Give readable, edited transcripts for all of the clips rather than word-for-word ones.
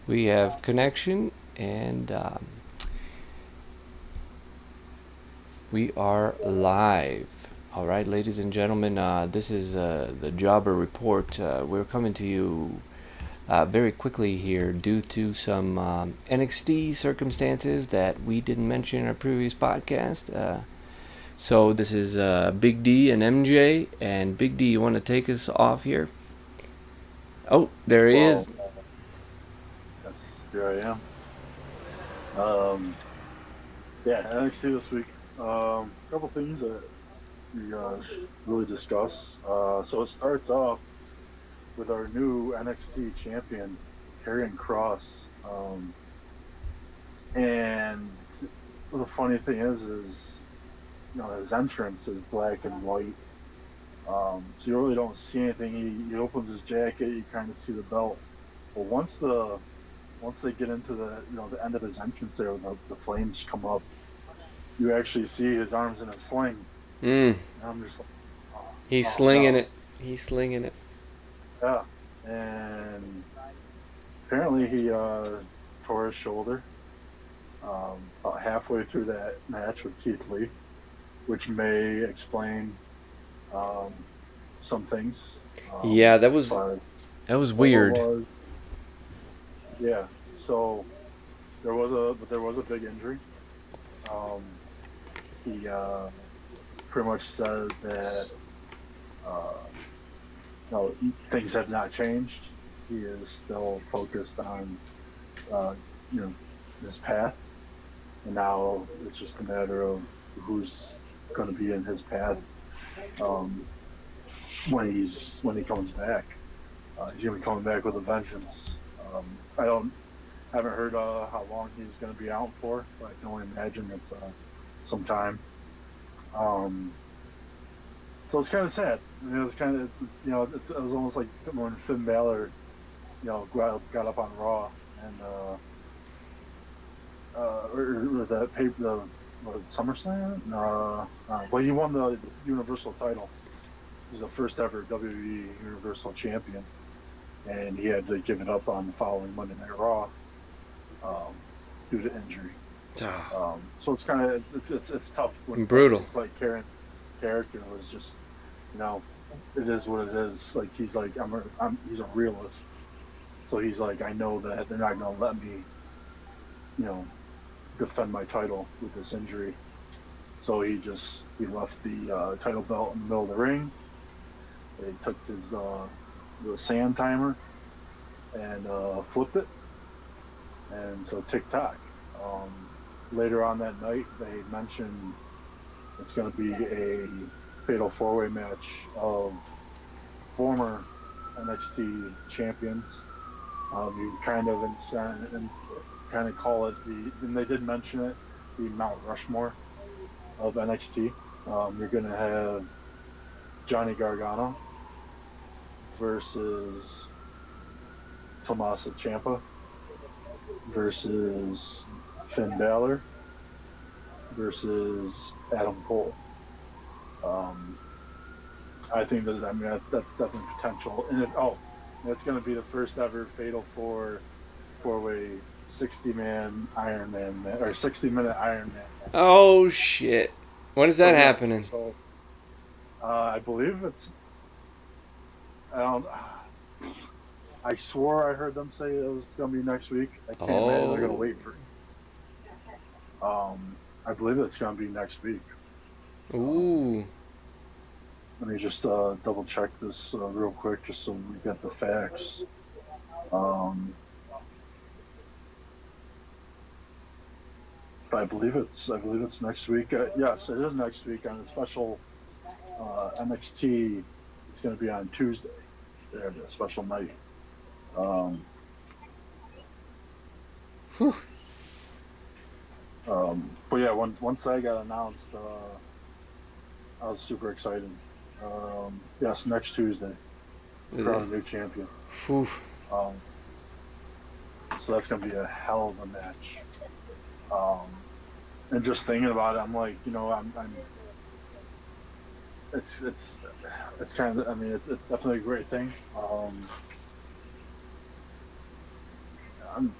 We have connection, and we are live. All right, ladies and gentlemen, this is the Jawber Report. We're coming to you very quickly here due to some NXT circumstances that we didn't mention in our previous podcast. So this is Big D and MJ. And Big D, you want to take us off here? Oh, there he Well, is. yes, here I am. Yeah, NXT this week. Couple things that we should really discuss. So it starts off with our new NXT champion, Karrion Kross. And the funny thing is his entrance is black and white. So you really don't see anything. He opens his jacket, you kind of see the belt. But once they get into the end of his entrance there, the flames come up. You actually see his arms in a sling, Mm, and I'm just like, oh, he's oh slinging no, it. He's slinging it. yeah. And apparently he tore his shoulder about halfway through that match with Keith Lee, which may explain um, some things Yeah, that as was far as that was what weird. was. Yeah. So but there was a big injury. Um, he pretty much said that uh, no, things have not changed. He is still focused on uh, you know his path, and now it's just a matter of who's going to be in his path um, when he comes back. He's going to be coming back with a vengeance. I don't haven't heard how long he's going to be out for, but I can only imagine it's some time. Um, so it's kind of sad. I mean, it was kind of it was almost like when Finn Balor got up on Raw and or that paper the SummerSlam. Well, he won the Universal title. He was the first ever WWE Universal Champion, and he had to give it up on the following Monday Night Raw um, due to injury. Ah, So it's kind of it's tough when brutal. like Karen's character was just you know it is what it is. Like he's like he's a realist, so he's like I know that they're not gonna let me you know defend my title with this injury. So he left the title belt in the middle of the ring. They took his the sand timer and flipped it, and so tick tock. Later on that night, they mentioned it's going to be a fatal four-way match of former NXT champions. You kind of and kind of call it and they did mention it, the Mount Rushmore of NXT. You're going to have Johnny Gargano versus Tommaso Ciampa versus Finn Balor versus Adam Cole. Um, I think that's definitely potential, and it's going to be the first ever fatal four-way 60-man Iron Man or 60-minute Iron Man match. Oh shit! When is So that yes, happening? so I believe it's I don't. I swore I heard them say it was going to be next week. I can't imagine they're going to Oh, wait for. I believe it's going to be next week. Um, ooh. Let me just double check this real quick, just so we get the facts. Um, but I believe it's next week. Yes, it is next week on a special NXT. It's going to be on Tuesday. They have a special night. Um, Whew. but yeah, once I got announced, I was super excited. Yes, next Tuesday, Is it? crown a new champion. Whew. Um, so that's going to be a hell of a match. Um, and just thinking about it, I'm like, I'm it's it's kind it's definitely a great thing. I'm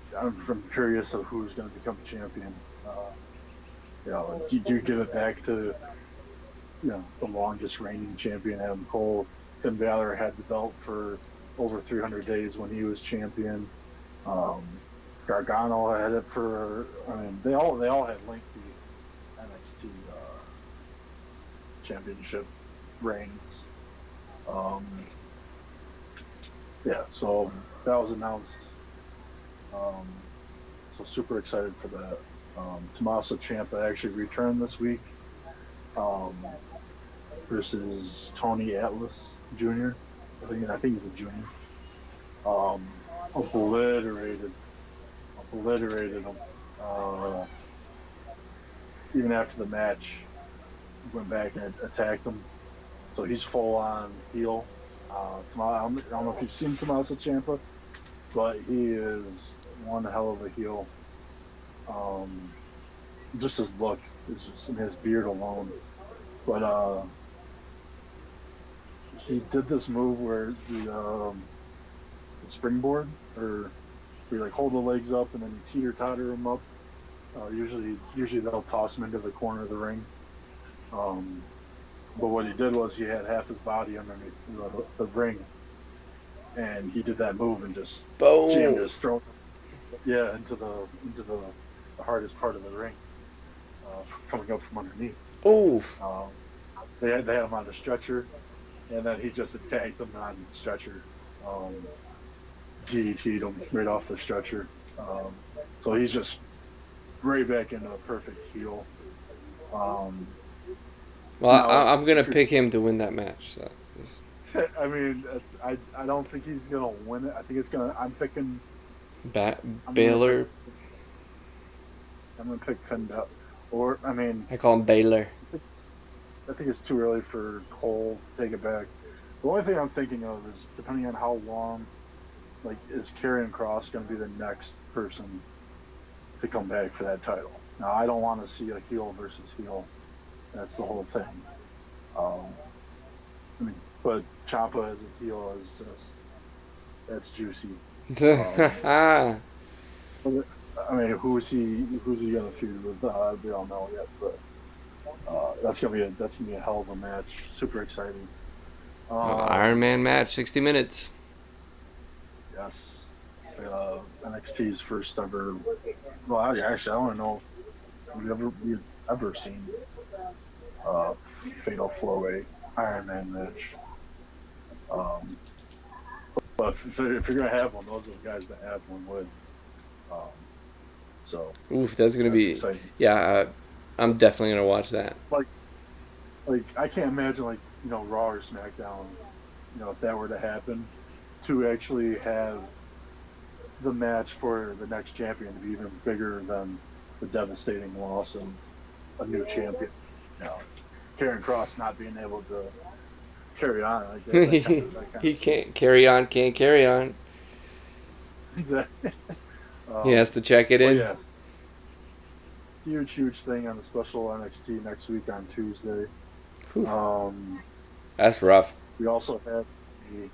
curious of who's going to become champion. Do you give it back to the longest reigning champion, Adam Cole? Finn Balor had the belt for over 300 days when he was champion. Gargano had it for. I mean, they all had lengthy NXT championship reigns. So that was announced. So super excited for that. Tommaso Ciampa actually returned this week versus Tony Atlas Jr. I think he's a junior. Obliterated him. Even after the match, went back and attacked him. So he's full on heel. I don't know if you've seen Tommaso Ciampa, but he is one hell of a heel. Just his look is just in his beard alone. But he did this move where the springboard, or where you like hold the legs up and then you teeter-totter them up. Usually they'll toss him into the corner of the ring. But what he did was he had half his body underneath the ring, and he did that move and just jammed his throat, into the hardest part of the ring, coming up from underneath. They had him on the stretcher, and then he just attacked them on the stretcher, DDT'd him right off the stretcher. So he's just right back into a perfect heel. I'm gonna pick him to win that match. So. I mean, I don't think he's gonna win it. I think it's gonna. I'm picking. Baylor. I'm gonna pick Finn Balor, or I mean. I call him Baylor. I think it's too early for Cole to take it back. The only thing I'm thinking of is, depending on how long, is Karrion Kross going to be the next person to come back for that title? Now, I don't want to see a heel versus heel. That's the whole thing. But Ciampa as a heel is just, that's juicy. Who's he going to feud with? We don't know yet, but that's gonna be a hell of a match. Super exciting. Iron Man match, 60 minutes. Yes. NXT's first ever. Well, actually, I want to know if we've ever seen Fatal 4-Way Iron Man match. But if you're gonna have one, those are the guys that have one would. That's gonna be exciting. Yeah. I'm definitely gonna watch that. I can't imagine Raw or SmackDown, if that were to happen, to actually have the match for the next champion be even bigger than the devastating loss of a new champion. Karrion Kross not being able to carry on. He can't carry on. Can't carry on. Exactly. He has to check it in. Yes. Huge thing on the special NXT next week on Tuesday. That's rough. We also have a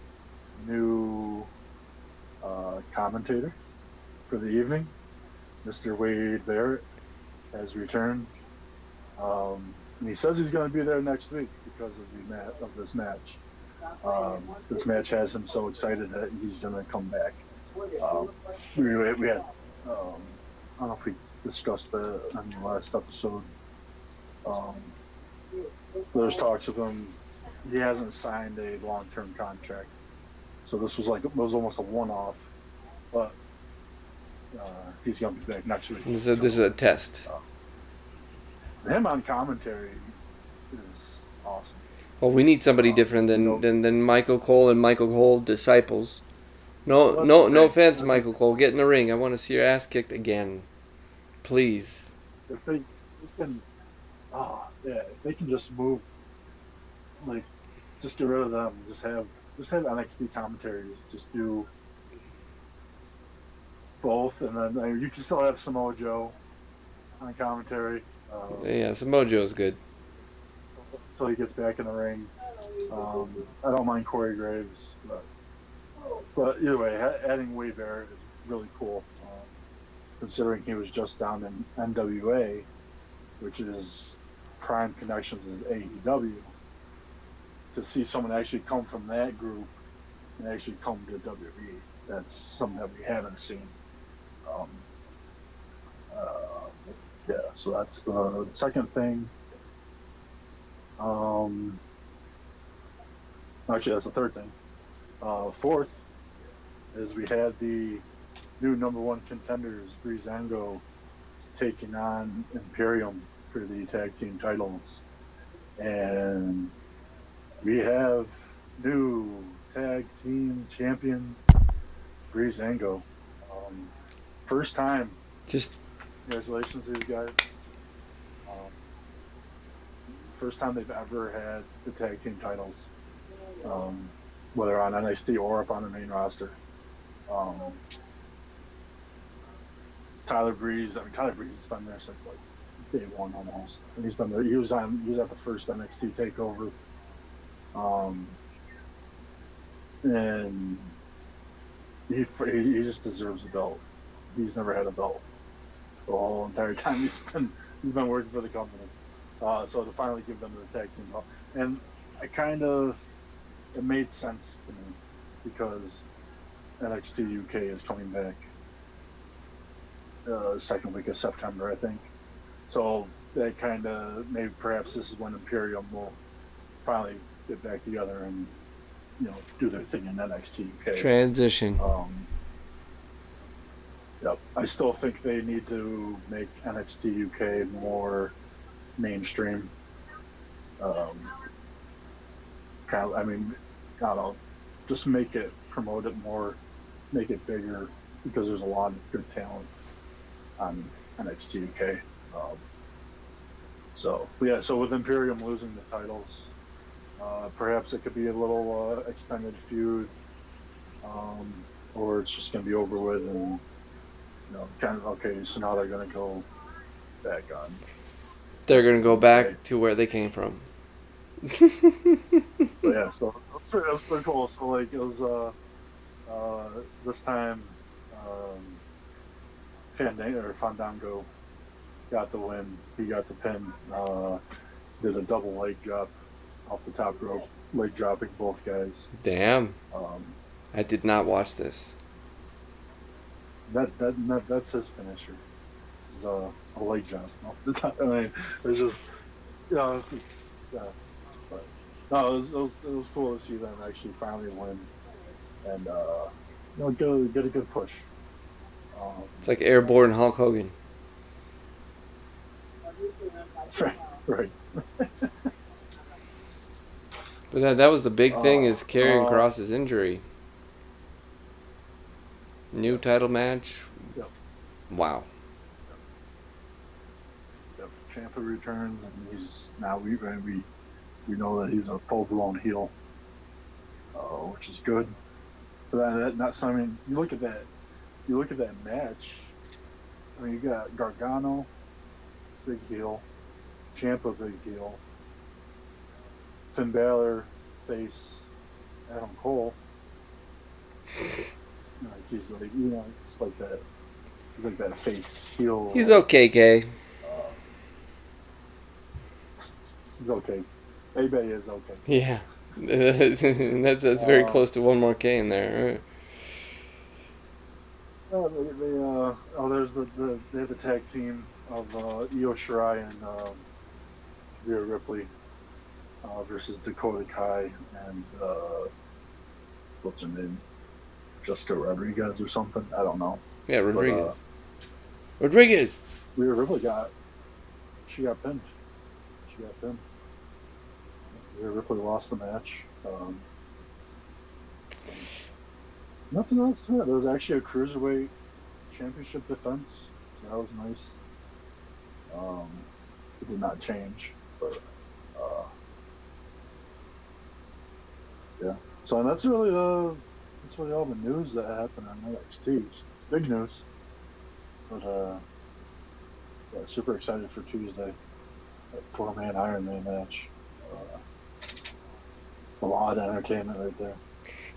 new commentator for the evening. Mr. Wade Barrett has returned. And he says he's going to be there next week because of this match. This match has him so excited that he's going to come back. We had, I don't know if we discussed that on the last episode. There's talks of him. He hasn't signed a long-term contract, so this was almost a one-off. But he's gonna be back next week. This is a test. Him on commentary is awesome. Well, we need somebody different than Michael Cole and Michael Cole disciples. No offense, Michael Cole. Get in the ring. I want to see your ass kicked again. Please. If they can, if they can just move, just get rid of them. Just have NXT commentaries. Just do both, and then you can still have Samoa Joe on commentary. Samoa Joe's good. Until he gets back in the ring. I don't mind Corey Graves, but either way, adding Wade Barrett really cool, considering he was just down in NWA, which is prime connections with AEW. To see someone actually come from that group and actually come to WWE, that's something that we haven't seen. Yeah, so that's the second thing. Actually, that's the third thing. Fourth is we had the new number one contenders, Breezango, taking on Imperium for the tag team titles. And we have new tag team champions, Breezango. First time. Just Congratulations to these guys. First time they've ever had the tag team titles, whether on NXT or up on the main roster. Tyler Breeze has been there since like day one almost. And he's been there. He was at the first NXT takeover. And he just deserves a belt. He's never had a belt the whole entire time he's been working for the company. So to finally give them the tag team belt, and it made sense to me because NXT UK is coming back the second week of September, I think. So that kind of maybe perhaps this is when Imperium will finally get back together and do their thing in NXT UK. transition. Yep. I still think they need to make NXT UK more mainstream. I don't know, just promote it more, make it bigger, because there's a lot of good talent on NXT UK. So with Imperium losing the titles, perhaps it could be a little extended feud, or it's just going to be over with, and okay, so now they're going to go back on. They're going to go back to where they came from. Yeah, so that's pretty cool. So like it was this time Fandango got the win. He got the pin. Did a double leg drop off the top rope, leg dropping both guys. Damn. I did not watch this. That's his finisher. It's a leg drop off the top. I mean, it's just it's yeah. But no, it was cool to see them actually finally win, and get a good push. It's like airborne Hulk Hogan. Right. But that was the big thing, is Karrion Kross's injury. New title match. Yep. Wow. Yep. Ciampa returns, and he's now we know that he's a full blown heel, which is good. But you look at that match. I mean, you got Gargano, big heel, Ciampa, big heel, Finn Balor, face, Adam Cole. He's like, it's just like that. He's like that face heel. He's okay, Kay. He's okay. Bay is okay. Yeah. that's very close to one more K in there. There's they have the tag team of Io Shirai and Rhea Ripley versus Dakota Kai and what's her name? Jessica Rodriguez or something. I don't know. Yeah, Rodriguez. Rodriguez. Rhea Ripley got pinned. Rhea Ripley lost the match. Nothing else to it. There was actually a cruiserweight championship defense, so that was nice. It did not change, but yeah. So that's really all the news that happened on NXT. Big news, but yeah, super excited for Tuesday. That 4-man Iron Man match. A lot of entertainment right there.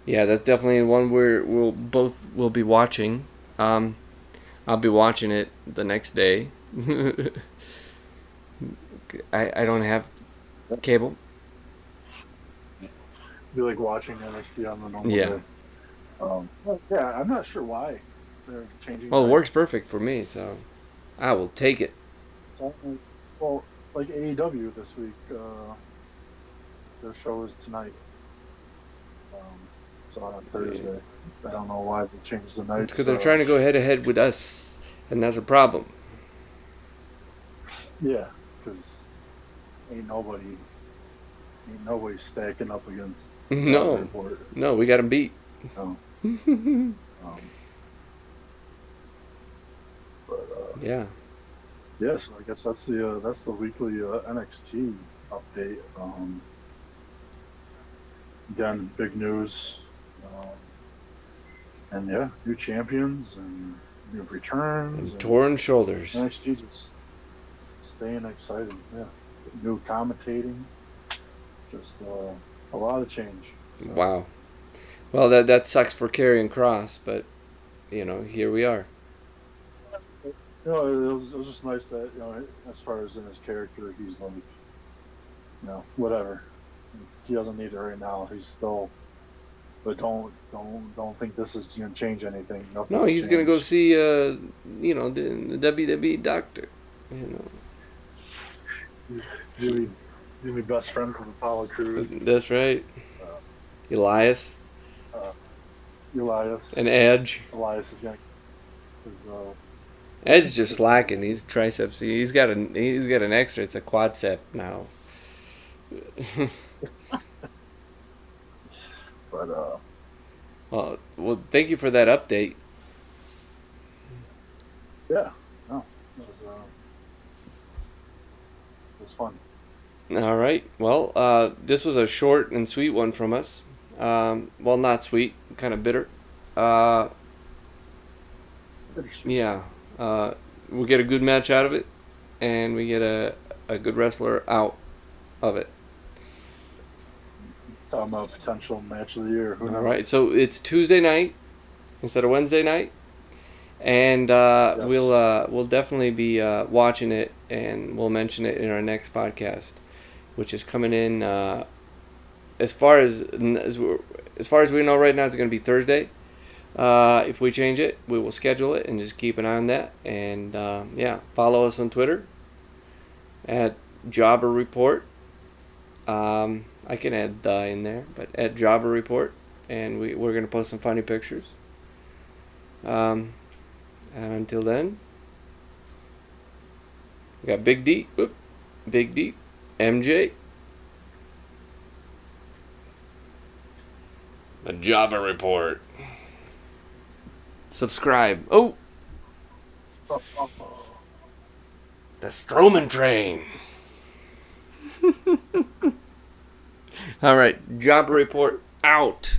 Yeah, that's definitely one we'll be watching. I'll be watching it the next day. I don't have cable. Be like watching NXT on the normal Yeah. day. Yeah, I'm not sure why they're changing. Well, it works nights. perfect for me, so I will take it. Well, like AEW this week, their show is tonight. So on Thursday. I don't know why they changed the nights. Because they're trying to go head to head with us, and that's a problem. Yeah, because ain't nobody stacking up against No, Report. no, we got them beat. No. Yeah. Yes, I guess that's the weekly NXT update. Again, big news, and yeah, new champions and new returns. And torn shoulders. NXT just staying exciting. Yeah, new commentating, just a lot of change. So. Wow. Well, that sucks for Karrion Kross, but here we are. It was just nice that as far as in his character, he's like, whatever. He doesn't need it right now. He's still, but don't think this is going to change anything. No, he's going to go see the WWE doctor. He's gonna be best friends with Apollo Crews. That's right. Elias. And Edge. Elias is going to. Edge just slacking. These triceps. He's got an extra. It's a quadcep now. But well, thank you for that update. Yeah, no, it was fun. All right. Well, this was a short and sweet one from us. Well, not sweet, kind of bitter. Yeah. We get a good match out of it, and we get a good wrestler out of it. Talking about potential match of the year. Who knows? All right. So it's Tuesday night instead of Wednesday night, and Yes. we'll definitely be watching it, and we'll mention it in our next podcast, which is coming in. As far as we know right now, it's going to be Thursday. If we change it, we will schedule it and just keep an eye on that. And follow us on Twitter at Jawber Report. I can add in there, but at Jawber Report, and we're gonna post some funny pictures. And until then, we got Big D, MJ. The Jawber Report. Subscribe. Oh! The Strowman train. All right. Jawber Report out.